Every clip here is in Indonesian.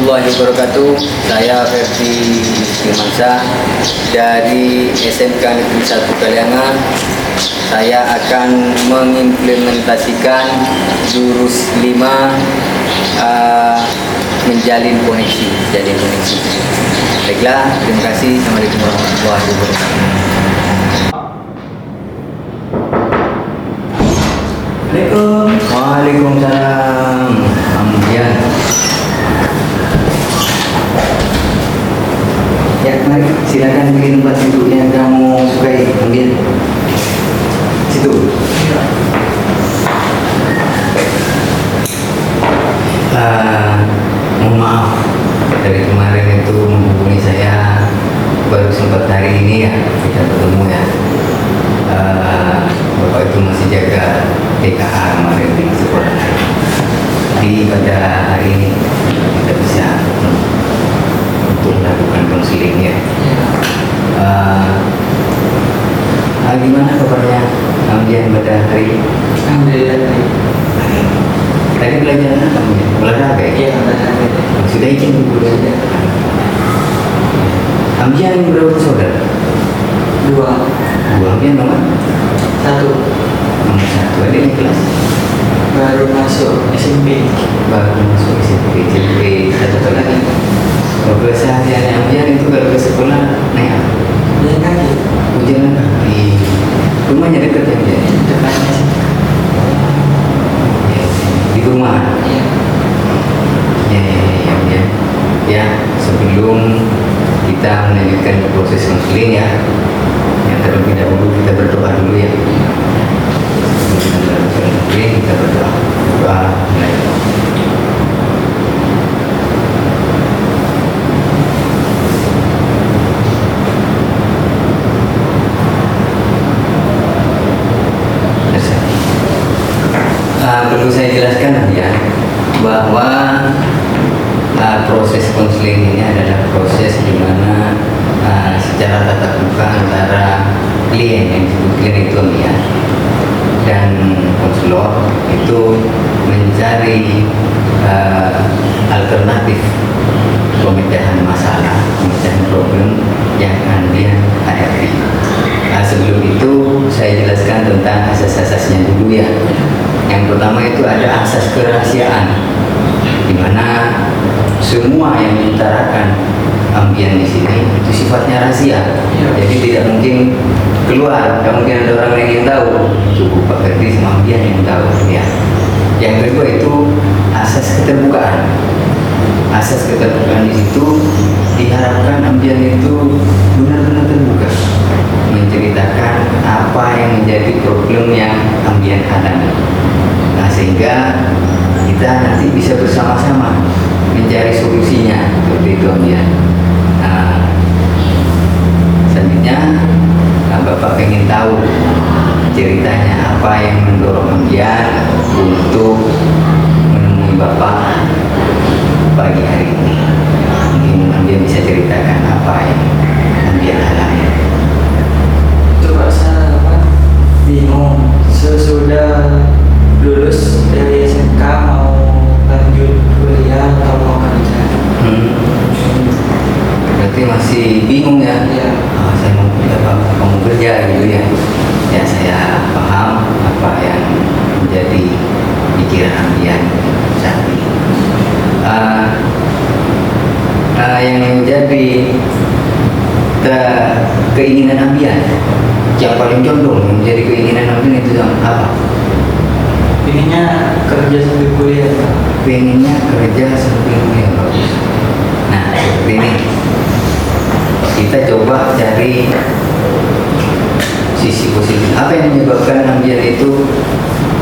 warahmatullahi wabarakatuh. Saya Ferdi Firmansyah dari SMK Negeri 1 Kaliangan. Saya akan mengimplementasikan jurus 5 menjalin koneksi. Baiklah, terima kasih. Assalamualaikum warahmatullahi wabarakatuh. Waalaikumsalam. Ambian. Ya, mari silakan pilih tempat duduk yang kamu sukai. Ambil situ. Mohon maaf dari kemarin itu menghubungi saya baru sempat hari ini ya kita bertemu ya. Bapak itu masih jaga TKA kemarin di sekolah. Jadi pada hari ini kita bisa untuk melakukan konseling ya. Gimana kabarnya Ambian pada hari ini? Alhamdulillah. Tadi belajar apa? Olahraga ya? Iya, olahraga. Sudah izin dulu ya? Ambian berapa saudara? 2. Ambian nomor 1. nomor 1. Ada di kelas? Baru masuk SMP. Baru masuk SMP 1 tahun lagi. Kalau keseharian Ambian itu kalau ke sekolah naik apa? Jalan kaki. Jalan kaki. Rumahnya dekat ya Ambian? Depannya sih. Di rumah? Iya. Ya. Ya, sebelum kita melanjutkan proses konseling ya, yang terlebih dahulu kita berdoa dulu ya. Sebelum kita melakukan konseling, kita berdoa. Perlu saya jelaskan ya bahwa proses konseling ini adalah proses di mana secara tatap muka antara klien yang disebut klien itu ya dan konselor itu mencari alternatif pemecahan masalah, pemecahan problem yang Ambian hadapi. Sebelum itu saya jelaskan tentang asas-asasnya dulu ya. Yang pertama itu ada asas kerahasiaan, di mana semua yang diutarakan Ambian di sini itu sifatnya rahasia. Jadi tidak mungkin keluar, tidak mungkin ada orang lain yang tahu. Cukup Pak Ferdi sama Ambian yang tahu ya. Yang kedua itu asas keterbukaan. Asas keterbukaan di situ diharapkan Ambian itu benar-benar terbuka, menceritakan apa yang menjadi problem yang Ambian hadapi. Sehingga kita nanti bisa bersama-sama mencari solusinya seperti itu Ambian. Selanjutnya Bapak ingin tahu ceritanya apa yang mendorong Ambian untuk menemui Bapak pagi hari ini. Mungkin Ambian bisa ceritakan apa yang Ambian alami. Coba saya bingung. Sesudah lulus dari SMK mau lanjut kuliah atau mau kerja. Berarti masih bingung ya? Iya. Saya mau kerja gitu ya. Ya saya paham apa yang menjadi pikiran Ambian saat ini. Yang menjadi keinginan Ambian yang paling condong menjadi keinginan Ambian itu apa? Pengennya kerja sambil kuliah. Pengennya kerja sambil kuliah, bagus. Nah seperti ini, kita coba cari sisi positif. Apa yang menyebabkan Ambian itu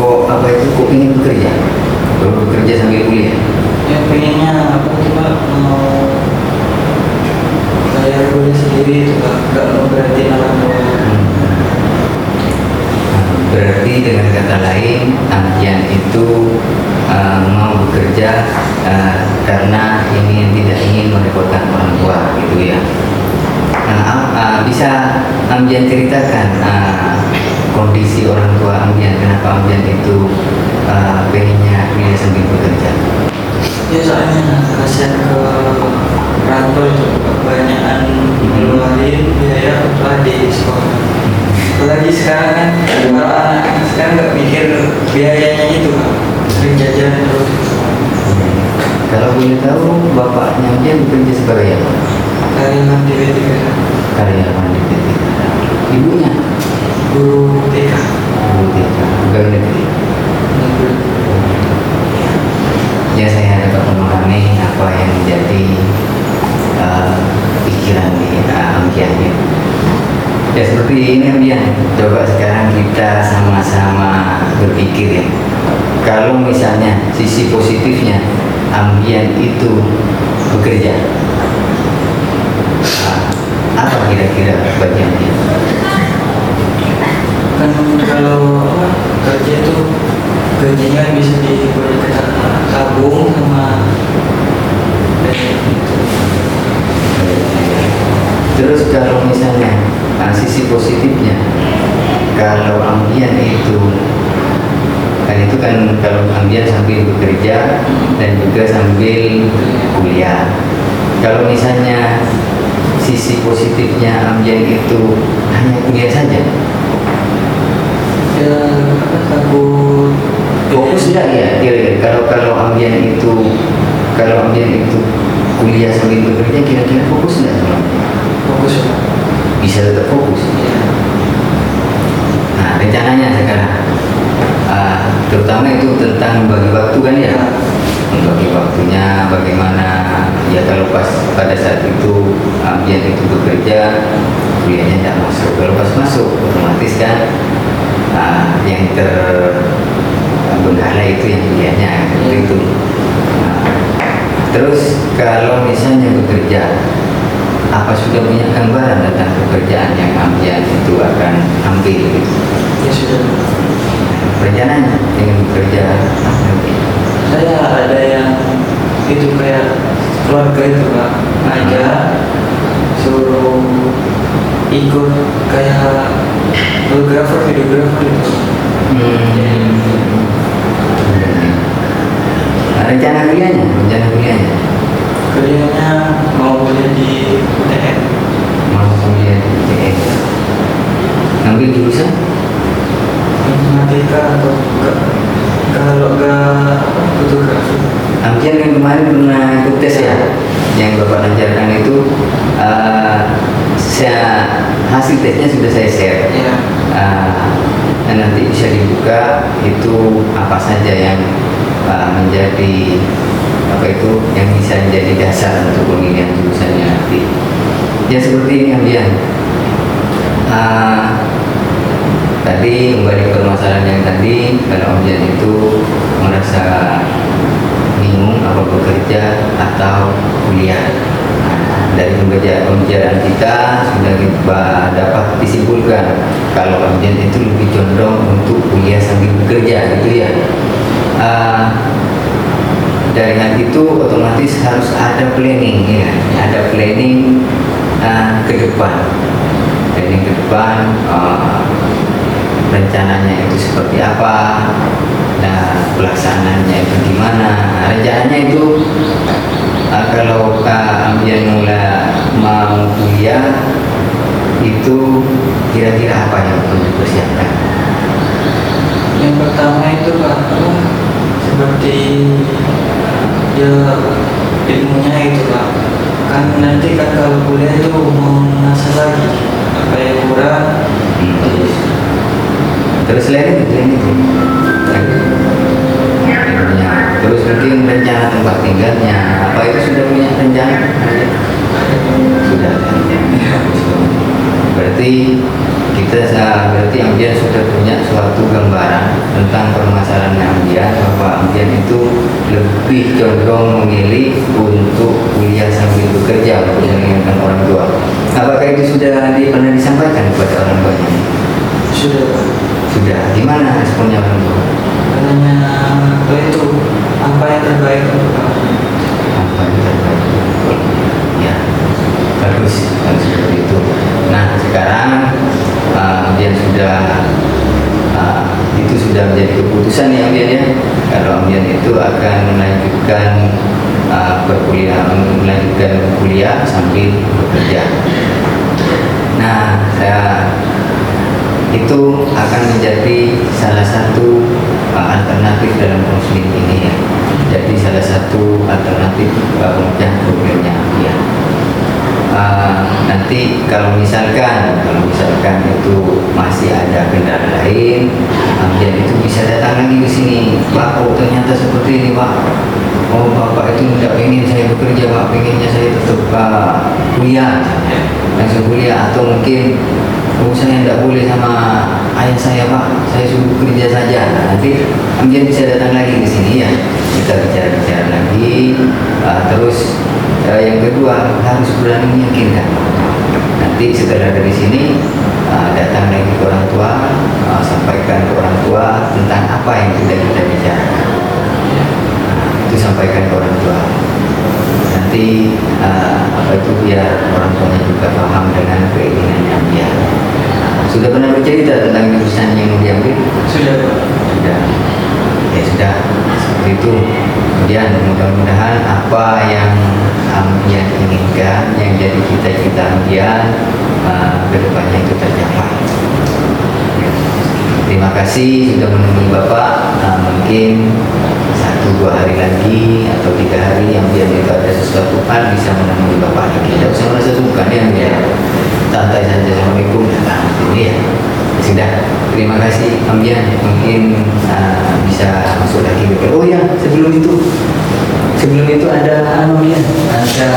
kok ingin bekerja? Bekerja sambil kuliah. Ya pengennya coba mau bayar kuliah sendiri, nggak mau berarti orang tua. Berarti dengan kata lain Ambian itu mau bekerja karena tidak ingin merepotkan orang tua gitu ya. Bisa Ambian ceritakan kondisi orang tua Ambian, kenapa Ambian itu pengennya dia sambil bekerja? Ya soalnya kasihan ke rantau itu kebanyakan ngeluarin biaya untuk adik sekolah. Apalagi sekarang kan kalau anak sekarang nggak mikir biayanya itu kan, sering jajan terus. Kalau boleh tahu bapaknya dia bekerja sebagai apa? Karyawan di PT Karyawan di PT. Ibunya guru TK. guru TK, pegawai negeri. Ya, saya dapat memahami apa yang menjadi pikiran di Ambian ya. Ya seperti ini Ambian. Coba sekarang kita sama-sama berpikir ya. Kalau misalnya sisi positifnya Ambian itu bekerja, apa kira-kira bagiannya? Kan kalau apa, kerja itu gajinya bisa diberikan tabung sama gitu. Terus kalau misalnya sisi positifnya, kalau Ambian itu kan kalau Ambian sambil bekerja dan juga sambil kuliah. Kalau misalnya sisi positifnya Ambian itu hanya kuliah saja, Ya apa takut fokus tidak ya? Kira-kira kalau Ambian itu kuliah sambil bekerja, kira-kira fokus tidak sama? fokus ya. Bisa tetap fokus. Nah, rencananya sekarang, terutama itu tentang membagi waktu kan ya, membagi waktunya bagaimana ya. Kalau pas pada saat itu Ambian itu bekerja, kuliahnya tidak masuk. Kalau pas masuk, otomatis kan yang terbengkalai itu yang kuliahnya seperti itu. Terus kalau misalnya bekerja, apa sudah punya gambaran tentang pekerjaan yang Ambian itu akan ambil gitu? Ya sudah. Rencananya ingin bekerja apa nanti? Saya ada yang itu kayak keluarga itu Pak, ngajak suruh ikut kayak fotografer, videografer itu. Nah, rencana kuliahnya? Kerjanya mau kuliah di UTN. Mau kuliah di UTN. Ngambil jurusan? Informatika atau enggak, kalau enggak fotografi. Ambian yang kemarin pernah ikut tes ya, yang Bapak lancarkan itu, hasil tesnya sudah saya share. Ya. Dan nanti bisa dibuka itu apa saja yang menjadi yang bisa menjadi dasar untuk pemilihan jurusannya nanti. Ya seperti ini Ambian. Tadi kembali ke permasalahan yang tadi, kalau Ambian itu merasa bingung apa bekerja atau kuliah. Dari pembicaraan kita sudah dapat disimpulkan kalau Ambian itu lebih condong untuk kuliah sambil bekerja gitu ya. Dari hal itu otomatis harus ada planning ya, ada planning ke depan. Planning ke depan, rencananya itu seperti apa, dan pelaksanaannya itu gimana. Rencananya itu kalau Ambian mulai mau kuliah itu kira-kira apa yang perlu dipersiapkan? Yang pertama itu Pak, seperti ya ilmunya itu Pak. Kan nanti kan kalau kuliah itu mau ngasah lagi apa yang kurang. Terus selain itu terus mungkin rencana tempat tinggalnya apa itu sudah punya rencana? Sudah ada rencana. Berarti Ambian sudah punya suatu gambaran tentang permasalahan Ambian, bahwa Ambian itu lebih condong memilih untuk kuliah sambil bekerja untuk menginginkan orang tua. Apakah itu sudah pernah disampaikan kepada orang tuanya? Sudah Pak. Sudah. Gimana responnya orang tua? Katanya itu apa yang terbaik untuk kamu. Apa yang terbaik? Ya, bagus seperti itu. Nah sekarang dia sudah menjadi keputusan ya Ambian ya, kalau Ambian itu akan melanjutkan melanjutkan kuliah sambil bekerja. Nah, itu akan menjadi salah satu alternatif dalam konseling ini ya. Jadi salah satu alternatif pemecahan problemnya Ambian. Nanti kalau misalkan itu masih ada kendala lain, Ambian itu bisa datang lagi ke sini. Pak, oh ternyata seperti ini Pak. Oh Bapak itu tidak ingin saya bekerja Pak, pengennya saya tetap kuliah, langsung kuliah, atau mungkin saya tidak boleh sama ayah saya Pak, saya suruh kerja saja. Nah, nanti Ambian bisa datang lagi ke sini ya, kita bicara-bicara lagi. Terus yang kedua harus berani meyakinkan. Nanti setelah dari sini datang lagi ke orang tua, sampaikan ke orang tua tentang apa yang sudah kita bicarakan. Itu sampaikan ke orang tua. Nanti biar orang tuanya juga paham dengan keinginannya dia. Sudah pernah bercerita tentang jurusan yang mau diambil? Sudah Pak. Sudah. Ya sudah, seperti itu. Kemudian mudah-mudahan apa yang Ambian inginkan, yang jadi cita-cita Ambian kedepannya itu tercapai. Ya. Terima kasih sudah menemui Bapak. Mungkin 1-2 hari lagi atau 3 hari yang biar itu ada sesuatu hal bisa menemui Bapak lagi. Tidak usah merasa sungkan ya, biar santai saja. Assalamualaikum. Nah, ini ya. Sudah. Terima kasih Ambian. Mungkin bisa masuk lagi ke. Oh ya, sebelum itu ada Ambian. Ada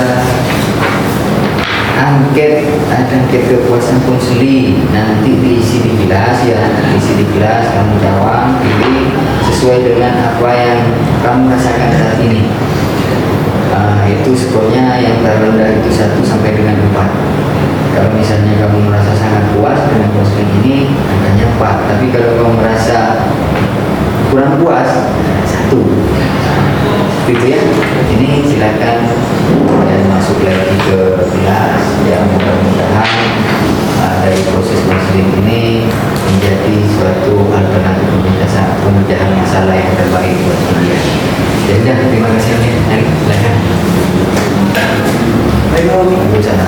angket kepuasan konseli, nanti diisi di kelas ya, kamu jawab, pilih sesuai dengan apa yang kamu rasakan saat ini. Itu skornya yang terendah itu 1 sampai dengan 4. Kalau misalnya kamu merasa sangat puas dengan konseling ini, angkanya 4. Tapi kalau kamu merasa kurang puas, 1. Gitu ya. Ini silakan dan masuk lagi ke kelas. Ya, mudah-mudahan dari proses konseling ini menjadi suatu alternatif pemecahan masalah yang terbaik buat kalian. Ya sudah, terima kasih. Mari silakan. Baik, Sana.